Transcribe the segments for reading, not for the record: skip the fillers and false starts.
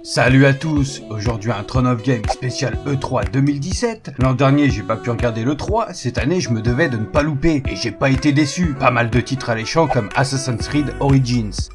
Salut à tous, aujourd'hui un Throne of Game spécial E3 2017. L'an dernier j'ai pas pu regarder l'E3, cette année je me devais de ne pas louper, et j'ai pas été déçu, pas mal de titres alléchants comme Assassin's Creed Origins.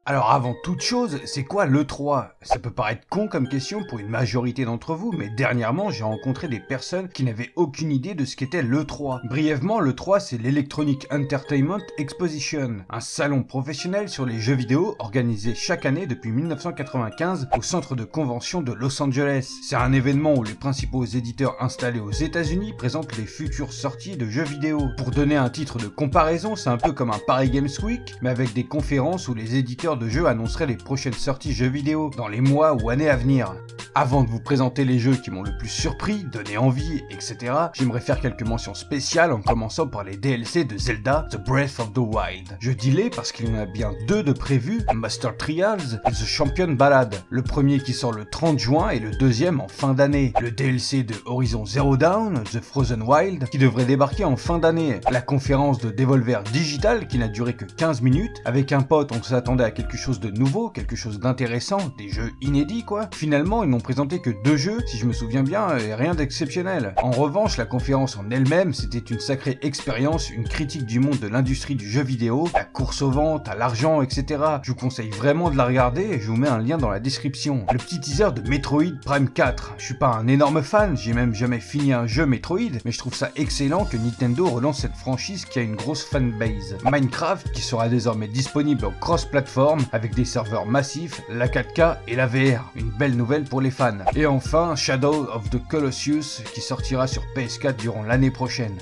Alors avant toute chose, c'est quoi l'E3? Ça peut paraître con comme question pour une majorité d'entre vous, mais dernièrement j'ai rencontré des personnes qui n'avaient aucune idée de ce qu'était l'E3. Brièvement, l'E3 c'est l'Electronic Entertainment Exposition, un salon professionnel sur les jeux vidéo organisé chaque année depuis 1995 au centre de convention de Los Angeles. C'est un événement où les principaux éditeurs installés aux États-Unis présentent les futures sorties de jeux vidéo. Pour donner un titre de comparaison, c'est un peu comme un Paris Games Week, mais avec des conférences où les éditeurs de jeux annonceraient les prochaines sorties jeux vidéo dans les mois ou années à venir. Avant de vous présenter les jeux qui m'ont le plus surpris, donné envie, etc., j'aimerais faire quelques mentions spéciales en commençant par les DLC de Zelda The Breath of the Wild. Je dis les parce qu'il y en a bien deux de prévus, Master Trials et The Champion Ballad, le premier qui sort le 30 juin et le deuxième en fin d'année. Le DLC de Horizon Zero Dawn, The Frozen Wild, qui devrait débarquer en fin d'année. La conférence de Devolver Digital qui n'a duré que 15 minutes, avec un pote on s'attendait à quelque chose de nouveau, quelque chose d'intéressant, des jeux inédits quoi. Finalement ils n'ont présenté que deux jeux, si je me souviens bien, et rien d'exceptionnel. En revanche, la conférence en elle-même, c'était une sacrée expérience, une critique du monde de l'industrie du jeu vidéo, la course aux ventes, à l'argent, etc. Je vous conseille vraiment de la regarder et je vous mets un lien dans la description. Le petit teaser de Metroid Prime 4. Je suis pas un énorme fan, j'ai même jamais fini un jeu Metroid, mais je trouve ça excellent que Nintendo relance cette franchise qui a une grosse fanbase. Minecraft, qui sera désormais disponible en cross-platform, avec des serveurs massifs, la 4K et la VR. Une belle nouvelle pour les fans. Et enfin, Shadow of the Colossus qui sortira sur PS4 durant l'année prochaine.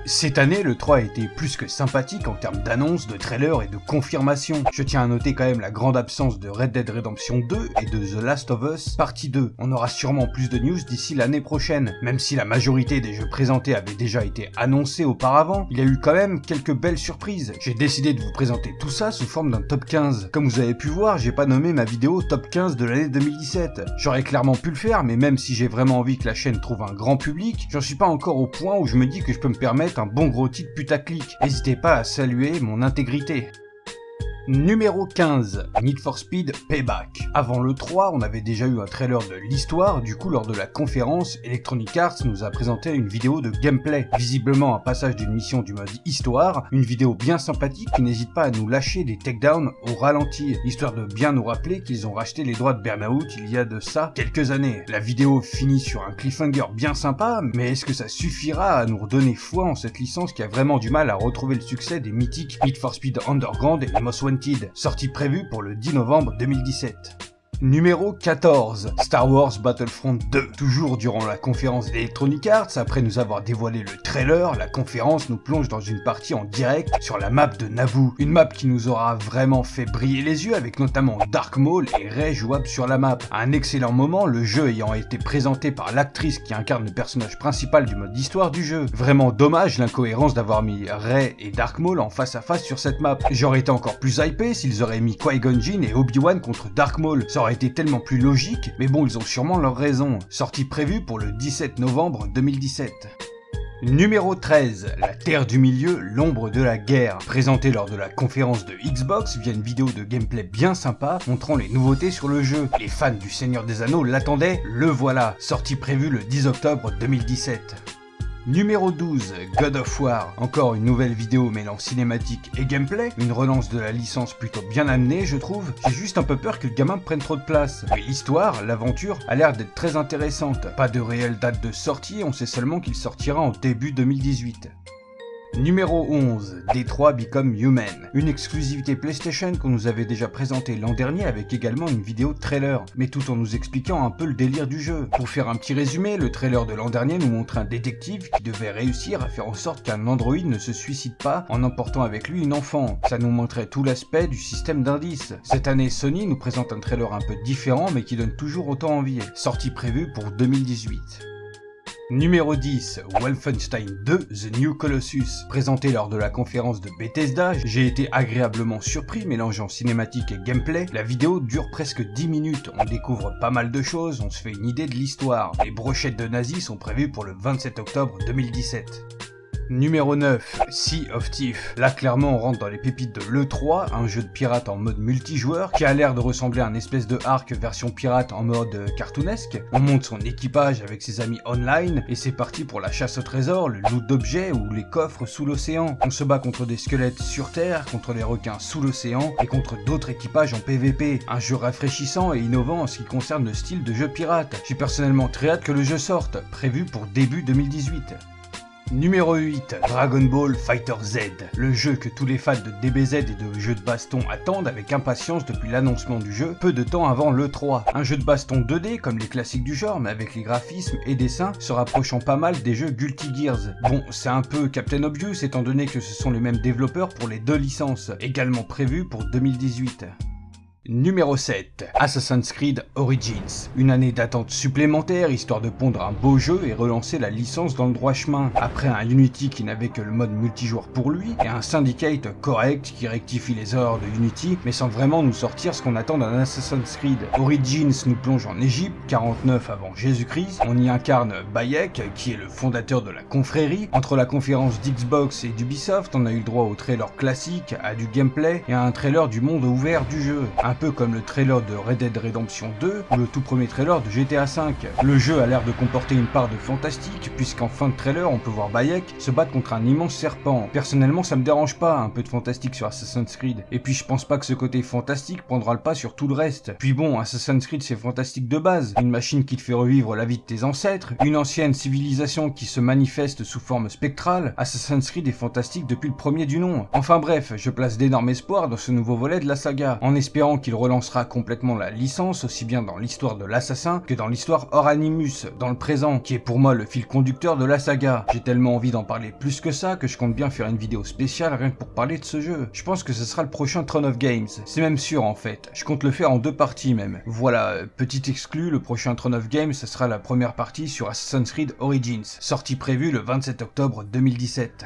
Cette année, le 3 a été plus que sympathique en termes d'annonces, de trailers et de confirmations. Je tiens à noter quand même la grande absence de Red Dead Redemption 2 et de The Last of Us partie 2. On aura sûrement plus de news d'ici l'année prochaine. Même si la majorité des jeux présentés avaient déjà été annoncés auparavant, il y a eu quand même quelques belles surprises. J'ai décidé de vous présenter tout ça sous forme d'un top 15. Comme vous avez pu voir, j'ai pas nommé ma vidéo top 15 de l'année 2017. J'aurais clairement pu le faire, mais même si j'ai vraiment envie que la chaîne trouve un grand public, j'en suis pas encore au point où je me dis que je peux me permettre un bon gros titre putaclic. N'hésitez pas à saluer mon intégrité. Numéro 15, Need for Speed Payback. Avant le 3, on avait déjà eu un trailer de l'histoire, du coup lors de la conférence, Electronic Arts nous a présenté une vidéo de gameplay, visiblement un passage d'une mission du mode histoire, une vidéo bien sympathique qui n'hésite pas à nous lâcher des takedowns au ralenti, histoire de bien nous rappeler qu'ils ont racheté les droits de Burnout il y a de ça quelques années. La vidéo finit sur un cliffhanger bien sympa, mais est-ce que ça suffira à nous redonner foi en cette licence qui a vraiment du mal à retrouver le succès des mythiques Need for Speed Underground et Most Wanted, sortie prévue pour le 10 novembre 2017. Numéro 14, Star Wars Battlefront 2. Toujours durant la conférence d'Electronic Arts, après nous avoir dévoilé le trailer, la conférence nous plonge dans une partie en direct sur la map de Naboo. Une map qui nous aura vraiment fait briller les yeux avec notamment Dark Maul et Rey jouables sur la map. À un excellent moment, le jeu ayant été présenté par l'actrice qui incarne le personnage principal du mode d'histoire du jeu. Vraiment dommage l'incohérence d'avoir mis Rey et Dark Maul en face à face sur cette map. J'aurais été encore plus hypé s'ils auraient mis Qui-Gon Jinn et Obi-Wan contre Dark Maul. Ça aurait été tellement plus logique, mais bon, ils ont sûrement leur raison. Sortie prévue pour le 17 novembre 2017. Numéro 13, La Terre du Milieu, l'ombre de la guerre. Présenté lors de la conférence de Xbox via une vidéo de gameplay bien sympa montrant les nouveautés sur le jeu. Les fans du Seigneur des Anneaux l'attendaient, le voilà. Sortie prévue le 10 octobre 2017. Numéro 12, God of War. Encore une nouvelle vidéo mêlant cinématique et gameplay, une relance de la licence plutôt bien amenée je trouve. J'ai juste un peu peur que le gamin prenne trop de place. Mais l'histoire, l'aventure, a l'air d'être très intéressante. Pas de réelle date de sortie, on sait seulement qu'il sortira en début 2018. Numéro 11, Detroit Become Human, une exclusivité PlayStation qu'on nous avait déjà présentée l'an dernier avec également une vidéo de trailer, mais tout en nous expliquant un peu le délire du jeu. Pour faire un petit résumé, le trailer de l'an dernier nous montre un détective qui devait réussir à faire en sorte qu'un androïde ne se suicide pas en emportant avec lui une enfant. Ça nous montrait tout l'aspect du système d'indices. Cette année, Sony nous présente un trailer un peu différent mais qui donne toujours autant envie. Sortie prévue pour 2018. Numéro 10, Wolfenstein 2 The New Colossus. Présenté lors de la conférence de Bethesda, j'ai été agréablement surpris mélangeant cinématique et gameplay. La vidéo dure presque 10 minutes, on découvre pas mal de choses, on se fait une idée de l'histoire. Les brochettes de nazis sont prévues pour le 27 octobre 2017. Numéro 9, Sea of Thieves. Là clairement on rentre dans les pépites de l'E3, un jeu de pirate en mode multijoueur qui a l'air de ressembler à un espèce de Ark version pirate en mode cartoonesque. On monte son équipage avec ses amis online et c'est parti pour la chasse au trésor, le loot d'objets ou les coffres sous l'océan. On se bat contre des squelettes sur terre, contre les requins sous l'océan et contre d'autres équipages en PVP. Un jeu rafraîchissant et innovant en ce qui concerne le style de jeu pirate. J'ai personnellement très hâte que le jeu sorte, prévu pour début 2018. Numéro 8, Dragon Ball FighterZ, le jeu que tous les fans de DBZ et de jeux de baston attendent avec impatience depuis l'annoncement du jeu, peu de temps avant l'E3. Un jeu de baston 2D comme les classiques du genre, mais avec les graphismes et dessins se rapprochant pas mal des jeux Guilty Gears. Bon, c'est un peu Captain Obvious étant donné que ce sont les mêmes développeurs pour les deux licences, également prévues pour 2018. Numéro 7, Assassin's Creed Origins. Une année d'attente supplémentaire histoire de pondre un beau jeu et relancer la licence dans le droit chemin. Après un Unity qui n'avait que le mode multijoueur pour lui et un Syndicate correct qui rectifie les erreurs de Unity mais sans vraiment nous sortir ce qu'on attend d'un Assassin's Creed. Origins nous plonge en Égypte, 49 avant Jésus-Christ. On y incarne Bayek qui est le fondateur de la confrérie. Entre la conférence d'Xbox et d'Ubisoft, on a eu le droit au trailer classique, à du gameplay et à un trailer du monde ouvert du jeu. Un peu comme le trailer de Red Dead Redemption 2 ou le tout premier trailer de GTA V. Le jeu a l'air de comporter une part de fantastique puisqu'en fin de trailer on peut voir Bayek se battre contre un immense serpent. Personnellement ça me dérange pas un peu de fantastique sur Assassin's Creed et puis je pense pas que ce côté fantastique prendra le pas sur tout le reste. Puis bon, Assassin's Creed c'est fantastique de base, une machine qui te fait revivre la vie de tes ancêtres, une ancienne civilisation qui se manifeste sous forme spectrale. Assassin's Creed est fantastique depuis le premier du nom. Enfin bref, je place d'énormes espoirs dans ce nouveau volet de la saga en espérant qu'il relancera complètement la licence, aussi bien dans l'histoire de l'assassin que dans l'histoire hors Animus, dans le présent, qui est pour moi le fil conducteur de la saga. J'ai tellement envie d'en parler plus que ça que je compte bien faire une vidéo spéciale rien que pour parler de ce jeu. Je pense que ce sera le prochain Throne of Games, c'est même sûr en fait, je compte le faire en 2 parties même. Voilà, petit exclu, le prochain Throne of Games, ce sera la première partie sur Assassin's Creed Origins, sortie prévue le 27 octobre 2017.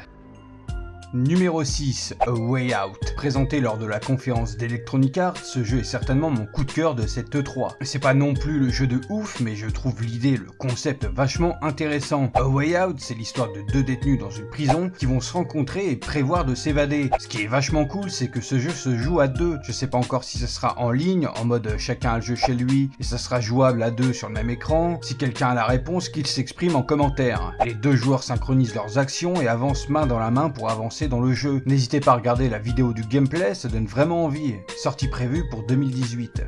Numéro 6, A Way Out. Présenté lors de la conférence d'Electronic Arts, ce jeu est certainement mon coup de cœur de cette E3. C'est pas non plus le jeu de ouf, mais je trouve l'idée, le concept vachement intéressant. A Way Out, c'est l'histoire de 2 détenus dans une prison qui vont se rencontrer et prévoir de s'évader. Ce qui est vachement cool, c'est que ce jeu se joue à 2. Je sais pas encore si ce sera en ligne, en mode chacun a le jeu chez lui, et ça sera jouable à 2 sur le même écran. Si quelqu'un a la réponse, qu'il s'exprime en commentaire. Les 2 joueurs synchronisent leurs actions et avancent main dans la main pour avancer dans le jeu. N'hésitez pas à regarder la vidéo du gameplay, ça donne vraiment envie. Sortie prévue pour 2018.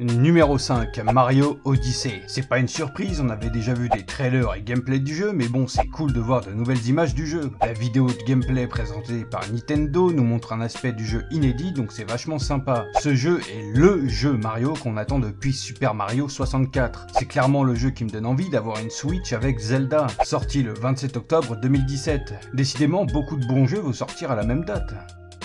Numéro 5, Mario Odyssey. C'est pas une surprise, on avait déjà vu des trailers et gameplay du jeu, mais bon, c'est cool de voir de nouvelles images du jeu. La vidéo de gameplay présentée par Nintendo nous montre un aspect du jeu inédit, donc c'est vachement sympa. Ce jeu est LE jeu Mario qu'on attend depuis Super Mario 64. C'est clairement le jeu qui me donne envie d'avoir une Switch avec Zelda, sorti le 27 octobre 2017. Décidément, beaucoup de bons jeux vont sortir à la même date.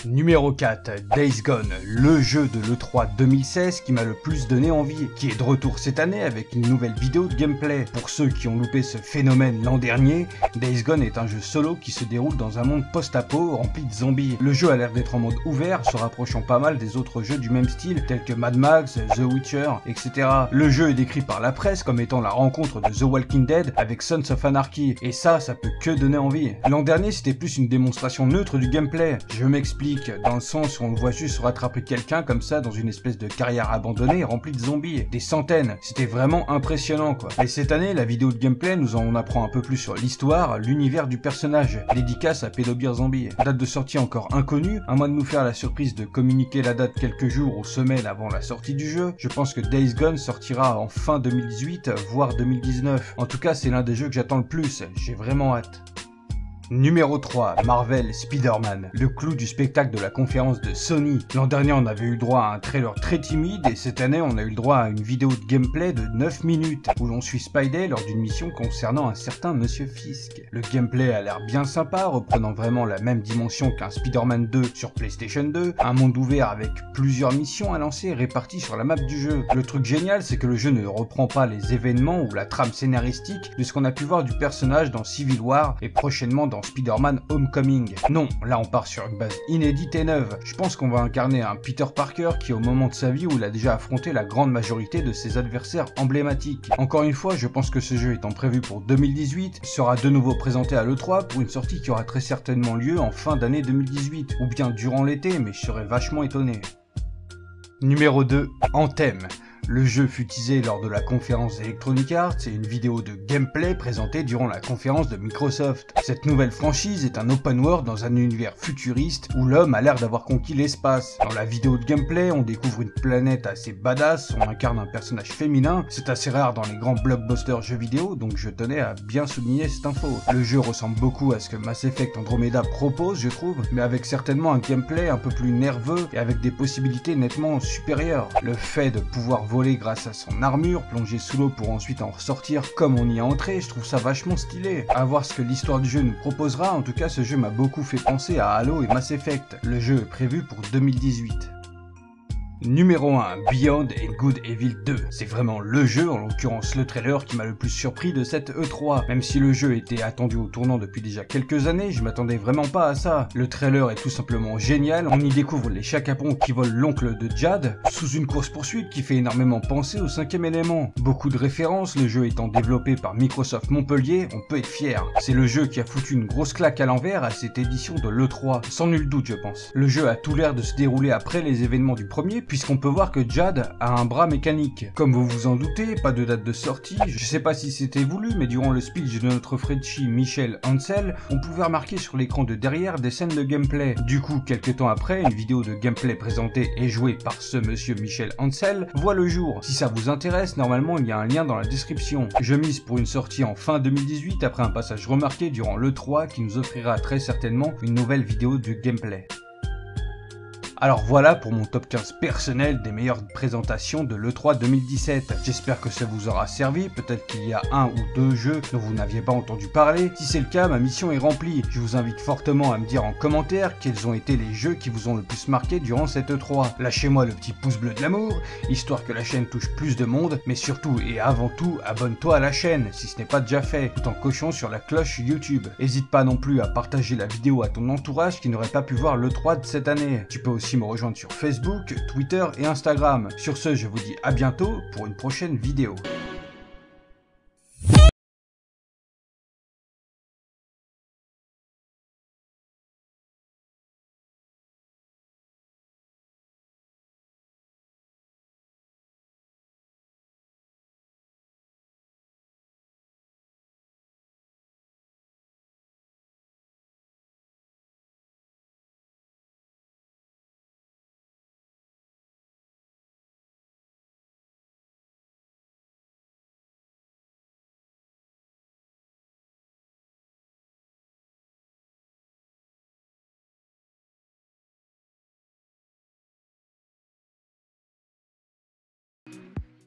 Numéro 4, Days Gone, le jeu de l'E3 2016 qui m'a le plus donné envie, qui est de retour cette année avec une nouvelle vidéo de gameplay. Pour ceux qui ont loupé ce phénomène l'an dernier, Days Gone est un jeu solo qui se déroule dans un monde post-apo rempli de zombies. Le jeu a l'air d'être en mode ouvert, se rapprochant pas mal des autres jeux du même style, tels que Mad Max, The Witcher, etc. Le jeu est décrit par la presse comme étant la rencontre de The Walking Dead avec Sons of Anarchy, et ça peut que donner envie. L'an dernier, c'était plus une démonstration neutre du gameplay. Je m'explique. Dans le sens où on le voit juste rattraper quelqu'un comme ça dans une espèce de carrière abandonnée remplie de zombies, des centaines, c'était vraiment impressionnant quoi. Et cette année, la vidéo de gameplay nous en apprend un peu plus sur l'histoire, l'univers du personnage, dédicace à Pédobeer Zombie. Date de sortie encore inconnue, à moins de nous faire la surprise de communiquer la date quelques jours ou semaines avant la sortie du jeu, je pense que Days Gone sortira en fin 2018, voire 2019. En tout cas, c'est l'un des jeux que j'attends le plus, j'ai vraiment hâte. Numéro 3, Marvel Spider-Man, le clou du spectacle de la conférence de Sony. L'an dernier, on avait eu droit à un trailer très timide et cette année, on a eu le droit à une vidéo de gameplay de 9 minutes où l'on suit Spidey lors d'une mission concernant un certain Monsieur Fisk. Le gameplay a l'air bien sympa, reprenant vraiment la même dimension qu'un Spider-Man 2 sur PlayStation 2, un monde ouvert avec plusieurs missions à lancer réparties sur la map du jeu. Le truc génial, c'est que le jeu ne reprend pas les événements ou la trame scénaristique de ce qu'on a pu voir du personnage dans Civil War et prochainement dans Spider-Man Homecoming. Non, là on part sur une base inédite et neuve. Je pense qu'on va incarner un Peter Parker qui au moment de sa vie où il a déjà affronté la grande majorité de ses adversaires emblématiques. Encore une fois, je pense que ce jeu étant prévu pour 2018, sera de nouveau présenté à l'E3 pour une sortie qui aura très certainement lieu en fin d'année 2018, ou bien durant l'été, mais je serais vachement étonné. Numéro 2, Anthem. Le jeu fut teasé lors de la conférence Electronic Arts et une vidéo de gameplay présentée durant la conférence de Microsoft. Cette nouvelle franchise est un open world dans un univers futuriste où l'homme a l'air d'avoir conquis l'espace. Dans la vidéo de gameplay, on découvre une planète assez badass, on incarne un personnage féminin, c'est assez rare dans les grands blockbusters jeux vidéo, donc je tenais à bien souligner cette info. Le jeu ressemble beaucoup à ce que Mass Effect Andromeda propose, je trouve, mais avec certainement un gameplay un peu plus nerveux et avec des possibilités nettement supérieures. Le fait de pouvoir voler grâce à son armure, plonger sous l'eau pour ensuite en ressortir comme on y est entré, je trouve ça vachement stylé. À voir ce que l'histoire du jeu nous proposera, en tout cas ce jeu m'a beaucoup fait penser à Halo et Mass Effect. Le jeu est prévu pour 2018. Numéro 1, Beyond and Good Evil 2. C'est vraiment le jeu, en l'occurrence le trailer, qui m'a le plus surpris de cette E3. Même si le jeu était attendu au tournant depuis déjà quelques années, je m'attendais vraiment pas à ça. Le trailer est tout simplement génial, on y découvre les chacapons qui volent l'oncle de Jad, sous une course-poursuite qui fait énormément penser au 5e élément. Beaucoup de références, le jeu étant développé par Microsoft Montpellier, on peut être fier. C'est le jeu qui a foutu une grosse claque à l'envers à cette édition de l'E3, sans nul doute je pense. Le jeu a tout l'air de se dérouler après les événements du premier, puisqu'on peut voir que Jad a un bras mécanique. Comme vous vous en doutez, pas de date de sortie, je sais pas si c'était voulu, mais durant le speech de notre Frenchie Michel Ancel, on pouvait remarquer sur l'écran de derrière des scènes de gameplay. Du coup, quelques temps après, une vidéo de gameplay présentée et jouée par ce monsieur Michel Ancel voit le jour. Si ça vous intéresse, normalement il y a un lien dans la description. Je mise pour une sortie en fin 2018 après un passage remarqué durant l'E3 qui nous offrira très certainement une nouvelle vidéo de gameplay. Alors voilà pour mon top 15 personnel des meilleures présentations de l'E3 2017. J'espère que ça vous aura servi, peut-être qu'il y a un ou deux jeux dont vous n'aviez pas entendu parler. Si c'est le cas, ma mission est remplie. Je vous invite fortement à me dire en commentaire quels ont été les jeux qui vous ont le plus marqué durant cette E3. Lâchez-moi le petit pouce bleu de l'amour, histoire que la chaîne touche plus de monde, mais surtout et avant tout, abonne-toi à la chaîne si ce n'est pas déjà fait, tout en cochant sur la cloche YouTube. N'hésite pas non plus à partager la vidéo à ton entourage qui n'aurait pas pu voir l'E3 de cette année. Tu peux aussi me rejoindre sur Facebook, Twitter et Instagram. Sur ce, je vous dis à bientôt pour une prochaine vidéo.